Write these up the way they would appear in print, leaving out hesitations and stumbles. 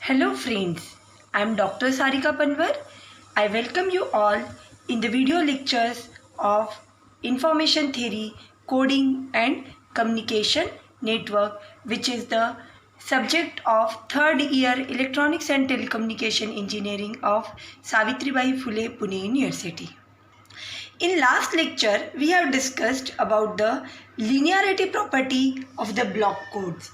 Hello friends, I am Dr. Sarika Panwar. I welcome you all in the video lectures of Information Theory, Coding and Communication Network, which is the subject of third year Electronics and Telecommunication Engineering of Savitribai Phule Pune University. In last lecture, we have discussed about the linearity property of the block codes.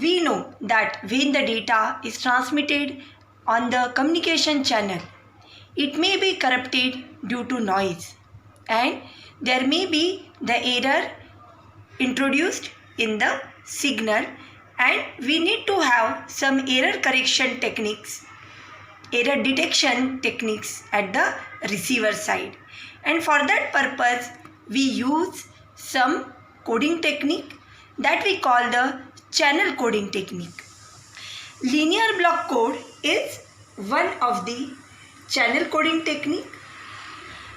We know that when the data is transmitted on the communication channel, it may be corrupted due to noise and there may be the error introduced in the signal, and we need to have some error correction techniques, error detection techniques at the receiver side. And for that purpose, we use some coding technique that we call the channel coding technique. Linear block code is one of the channel coding technique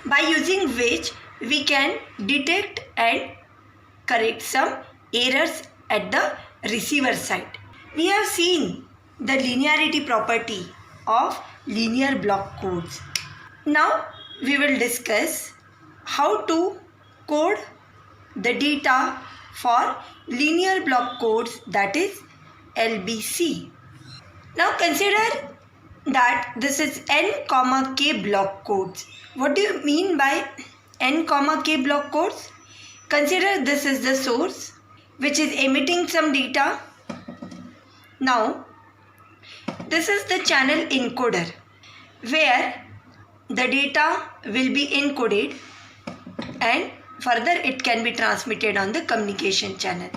by using which we can detect and correct some errors at the receiver side. We have seen the linearity property of linear block codes. Now we will discuss how to code the data for linear block codes, that is LBC. Now consider that this is N, K block codes. What do you mean by N, K block codes? Consider this is the source which is emitting some data. Now this is the channel encoder where the data will be encoded and further it can be transmitted on the communication channel.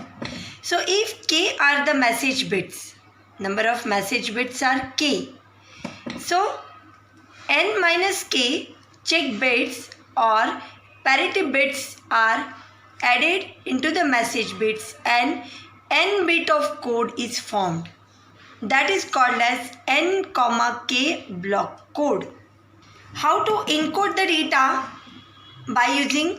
So if K are the message bits, number of message bits are K. So N minus K check bits or parity bits are added into the message bits and N bit of code is formed. That is called as N, K block code. How to encode the data by using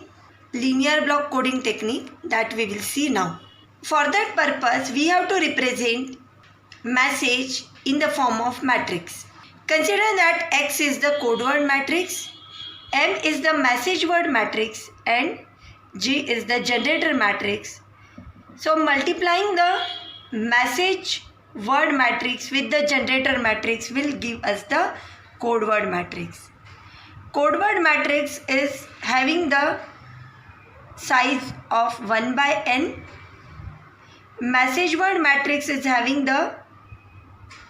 linear block coding technique, that we will see now. For that purpose, we have to represent message in the form of matrix. Consider that X is the code word matrix, M is the message word matrix and G is the generator matrix. So multiplying the message word matrix with the generator matrix will give us the code word matrix. Code word matrix is having the size of 1 by n. Message word matrix is having the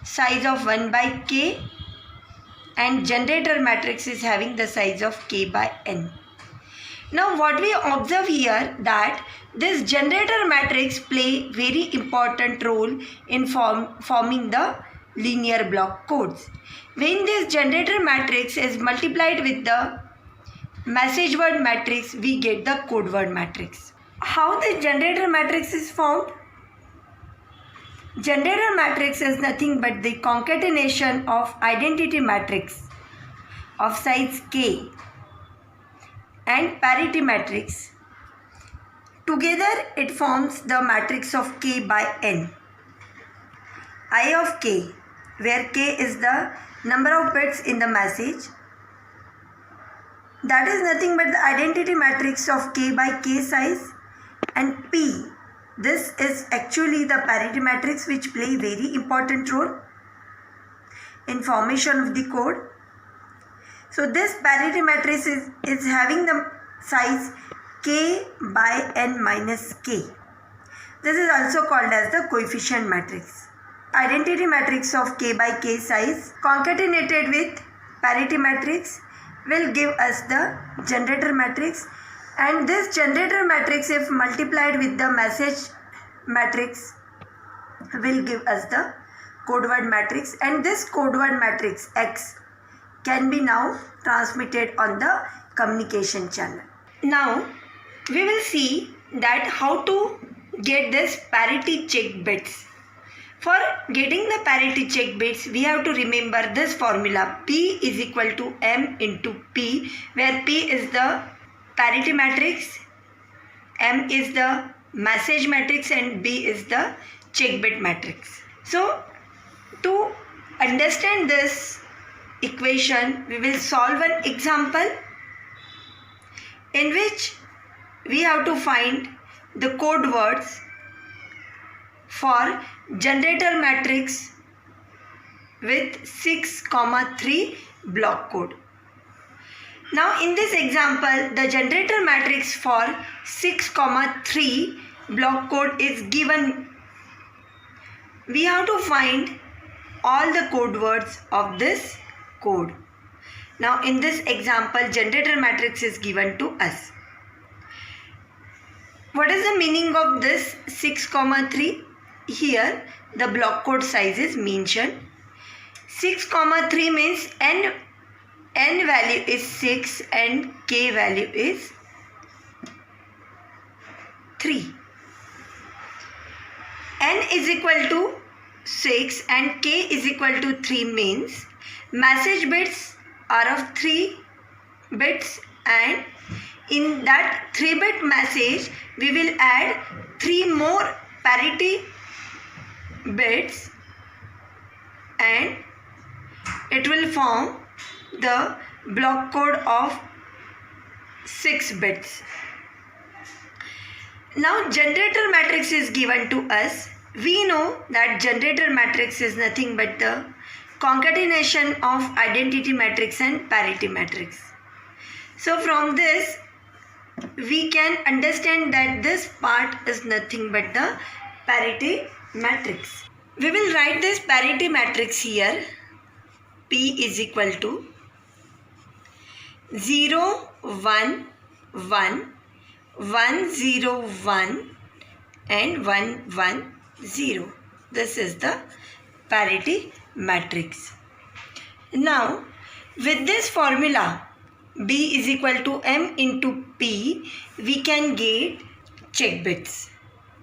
size of 1 by k, and generator matrix is having the size of k by n. Now what we observe here, that this generator matrix play very important role in forming the linear block codes. When this generator matrix is multiplied with the message word matrix, we get the code word matrix. How the generator matrix is formed? Generator matrix is nothing but the concatenation of identity matrix of size k and parity matrix. Together it forms the matrix of k by n. I of k, where k is the number of bits in the message, that is nothing but the identity matrix of k by k size, and p, this is actually the parity matrix which play very important role in formation of the code. So this parity matrix is having the size k by n minus k. This is also called as the coefficient matrix. Identity matrix of k by k size concatenated with parity matrix will give us the generator matrix, and this generator matrix, if multiplied with the message matrix, will give us the code word matrix, and this code word matrix X can be now transmitted on the communication channel. Now we will see that how to get this parity check bits. For getting the parity check bits, we have to remember this formula: P is equal to M into P, where P is the parity matrix, M is the message matrix and B is the check bit matrix. So to understand this equation, we will solve an example in which we have to find the code words for generator matrix with 6, 3 block code. Now in this example, the generator matrix for 6, 3 block code is given. We have to find all the code words of this code. Now in this example, generator matrix is given to us. What is the meaning of this 6, 3? Here the block code size is mentioned. 6, 3 means n value is 6 and k value is 3. N is equal to 6 and k is equal to 3 means message bits are of 3 bits, and in that 3-bit message we will add 3 more parity bits and it will form the block code of 6 bits. Now generator matrix is given to us. We know that generator matrix is nothing but the concatenation of identity matrix and parity matrix. So from this we can understand that this part is nothing but the parity matrix. We will write this parity matrix here. P is equal to 0, 1, 1, 1, 0, 1 and 1, 1, 0. This is the parity matrix. Now with this formula B is equal to M into P, we can get check bits,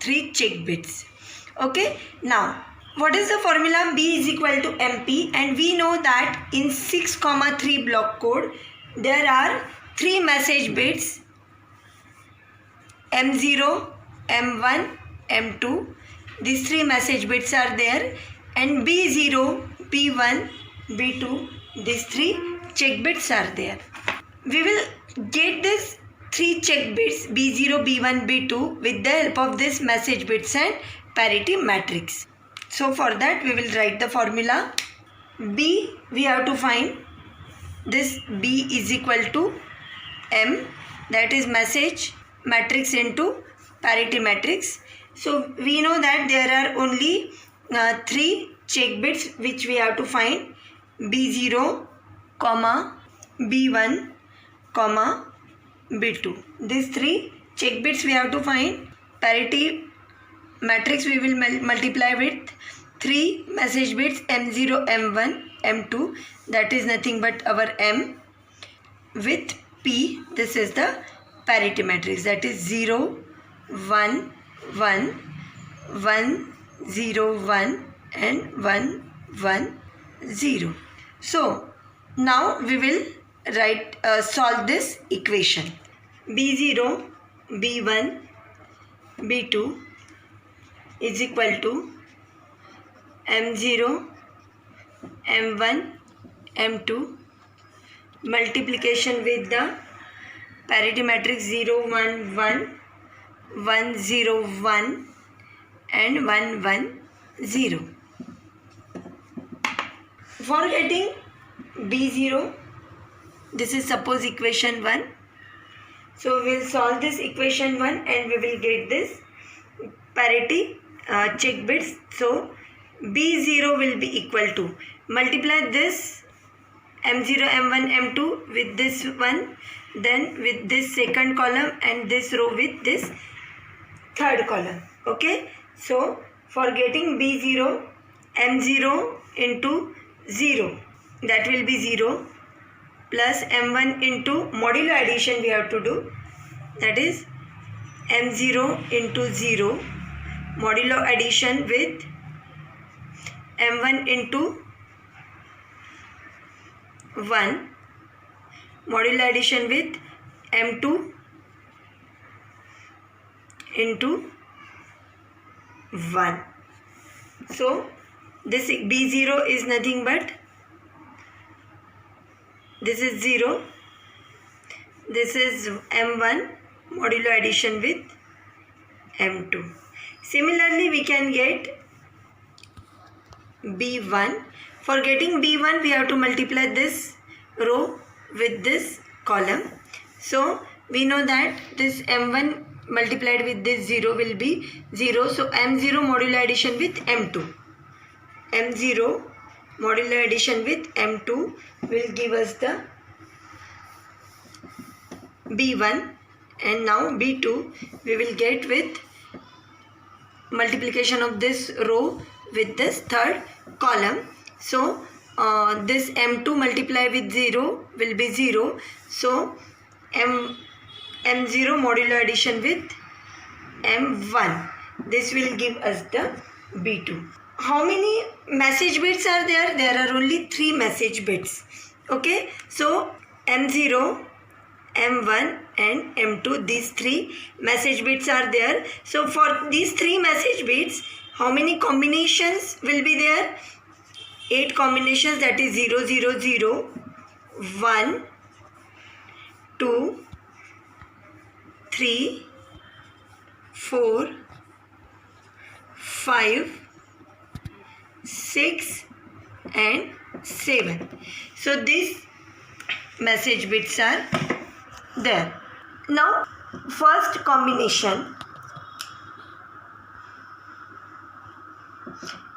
3 check bits. Okay, now what is the formula? B is equal to MP, and we know that in 6, 3 block code there are 3 message bits M0, M1, M2. These 3 message bits are there, and B0, B1, B2, these 3 check bits are there. We will get this 3 check bits B0, B1, B2 with the help of this message bits and parity matrix. So for that we will write the formula. B, we have to find this B is equal to M, that is message matrix into parity matrix. So we know that there are only 3 check bits which we have to find: B0, B1, B2. These 3 check bits we have to find. Parity matrix we will multiply with 3 message bits M0, M1, M2, that is nothing but our M, with P, this is the parity matrix, that is 0, 1, 1, 1, 0, 1 and 1, 1, 0. So now we will solve this equation. B0, B1, B2 is equal to M0, M1, M2 multiplication with the parity matrix 0, 1, 1, 1, 0, 1 and 1, 1, 0. For getting B0, this is suppose equation 1. So we will solve this equation 1 and we will get this parity check bits. So B0 will be equal to, multiply this M0, M1, M2 with this one, then with this second column and this row with this third column. Okay, so for getting B0, M0 into 0, that will be 0, plus M1 into modulo addition we have to do, that is M0 into 0 modulo addition with M1 into 1 modulo addition with M2 into 1. So this B0 is nothing but this is 0. This is M1 modulo addition with M2. Similarly, we can get B1. For getting B1, we have to multiply this row with this column. So, we know that this M1 multiplied with this 0 will be 0. So, M0 modulo addition with M2. M0 modulo addition with M2 will give us the B1, and now B2 we will get with multiplication of this row with this third column. So this M2 multiplied with 0 will be 0. So M0 modulo addition with M1. This will give us the B2. How many message bits are there? There are only 3 message bits. Okay. So M0, M1 and M2, these 3 message bits are there. So for these 3 message bits, how many combinations will be there? 8 combinations, that is 0, 0, 0, 1, 2, 3, 4, 5, 6 and 7. So these message bits are there. Now first combination,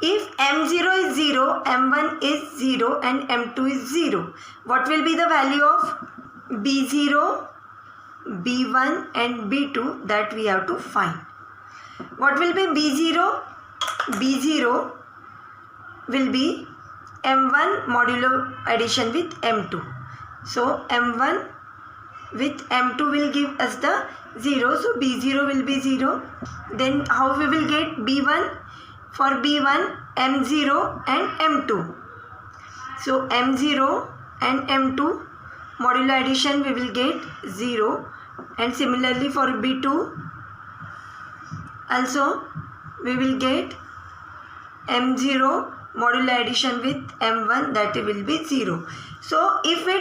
if M0 is 0, M1 is 0 and M2 is 0, what will be the value of B0, B1 and B2? That we have to find. What will be B0? B0 will be M1 modulo addition with M2. So M1 with M2 will give us the 0. So B0 will be 0. Then how we will get B1? For B1, M0 and M2. So M0 and M2 modulo addition we will get 0. And similarly for B2 also we will get M0 modulo addition with M1, that will be 0. So if we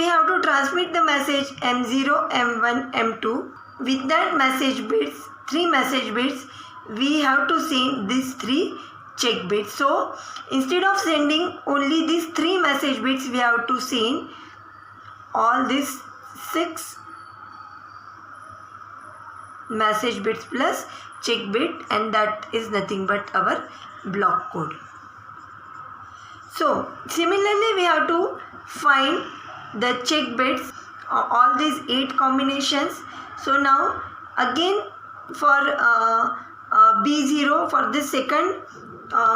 have to transmit the message M0, M1, M2 with that message bits, 3 message bits, we have to send these 3 check bits. So instead of sending only these 3 message bits, we have to send all these 6 message bits plus check bit, and that is nothing but our block code. So similarly we have to find the check bits, all these 8 combinations. So now again for B0, for the second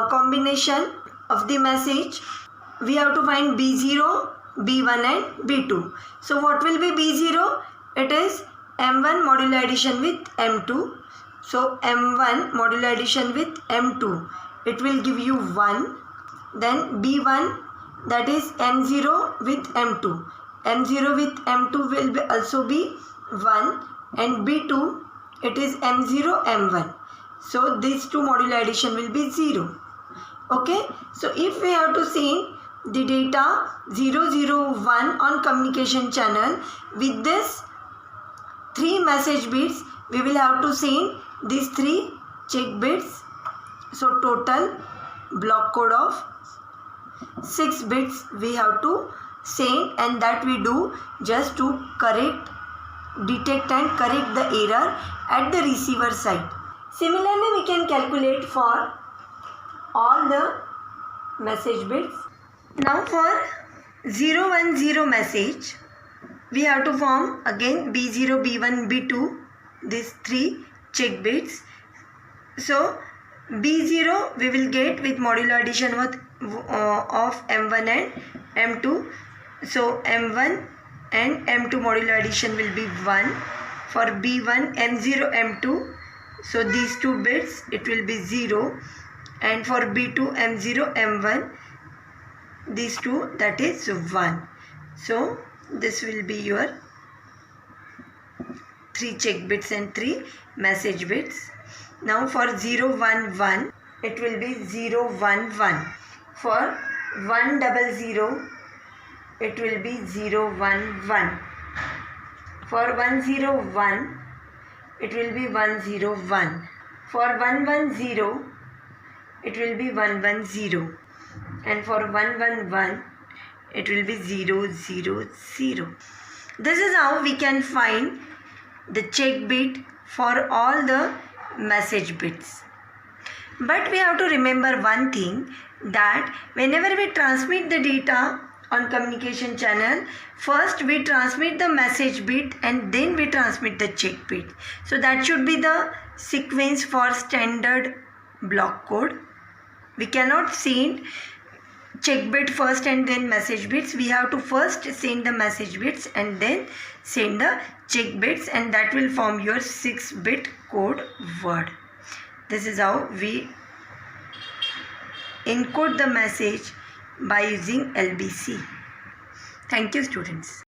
combination of the message, we have to find B0, B1 and B2. So what will be B0? It is M1 modulo addition with M2. So M1 modulo addition with M2, it will give you 1. Then B1, that is M0 with M2. M0 with M2 will be also be 1, and B2, it is M0, M1. So these 2 modulo addition will be 0. Okay. So if we have to send the data 001 on communication channel with this 3 message bits, we will have to send these 3 check bits. So total block code of 6 bits we have to send, and that we do just to detect and correct the error at the receiver side. Similarly, we can calculate for all the message bits. Now for 010 message, we have to form again B0, B1, B2, these 3 check bits. So B0 we will get with modulo addition of M1 and M2. So M1 and M2 modulo addition will be 1. For B1, M0, M2, so these 2 bits, it will be 0. And for B2, M0, M1, these 2, that is 1. So this will be your 3 check bits and 3 message bits. Now for 011, it will be 011. For 100, it will be 011. For 101, it will be 101. For 110, it will be 110. And for 111, it will be 000. This is how we can find the check bit for all the message bits. But we have to remember one thing, that whenever we transmit the data on communication channel, first we transmit the message bit and then we transmit the check bit. So that should be the sequence for standard block code. We cannot send check bit first and then message bits. We have to first send the message bits and then send the check bits, and that will form your 6-bit code word. This is how we encode the message by using LBC. Thank you, students.